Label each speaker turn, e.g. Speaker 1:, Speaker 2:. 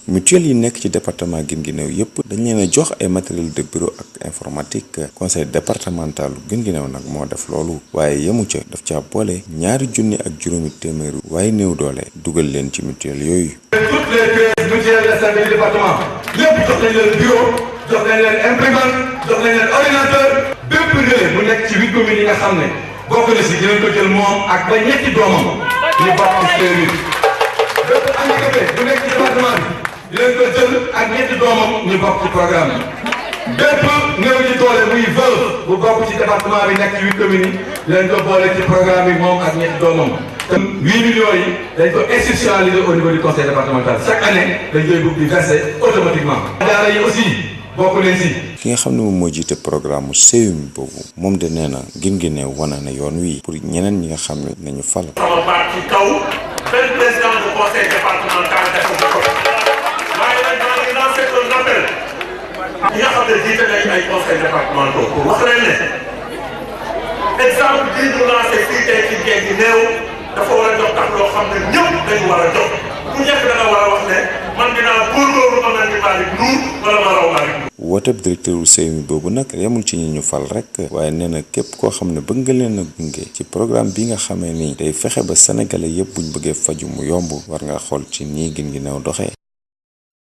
Speaker 1: mutuelle yi nekk ci département Guinguinéo yépp dañ leen a jox ay matériel de bureau ak informatique. conseil départemental Guinguinéo nag moo def loolu waaye yemu ca daf caa boole 2,5 junni waaye néew doole dugal leen ci mutuelle yooyu.
Speaker 2: toutes les 13 mutuelles de service département lépp jox nañ leen bureau jox nañ leen imprimante jox nañ leen ordinateur bépp relais bu nekk ci 8 communes yi nga xam ne bokk na si dinañ ko jël moom ak ba ñetti doomam ñu bokk ci CMU bépp handicapé bu nekk ci département bi dinañ ko jël ak ñetti doomam ñu bokk ci programme bi bépp néew ci doole muy veuve bu bokk ci département bi nekk ci 8 communes yi dinañ ko boole ci programme bi moom ak ñetti doomam. 8 millions yi dañ ko institutionnaliser au niveau du conseil départemental chaque année dañ koy bëgg di verser automatiquement. daara yi aussi bokk nañ si.
Speaker 1: ki nga xam ne moom moo jiite programme CMU boobu moom de nee na Guinguinéo wane na yoon wi pour ñeneen ñi nga xam ne nañu fal.
Speaker 3: sama baat ci kaw benn président du conseil départemental def ko ko waaye nag maa ngi lancé un appel ñi nga xam ne jiite nañ ay conseil départemental pour wax leen ne exemple bii ñu lancé fii tey ci Guinguinéo dafa war a jox tax loo xam ne ñëpp dañu war a jox ku nekk da nga war a wax ne man dinaa góorgóorlu ma mel ni Malick Ndour wala ma raw Malick Ndour.
Speaker 1: wooteb directeur wu CMU boobu nag yemul ci ñi ñu fal rek waaye nee na képp koo xam ne bëgg nga leen a gunge ci programme bi nga xamee ni day fexe ba sénégalais yëpp buñ bëggee faju mu yomb war nga xool ci nii Guinguinéo doxee.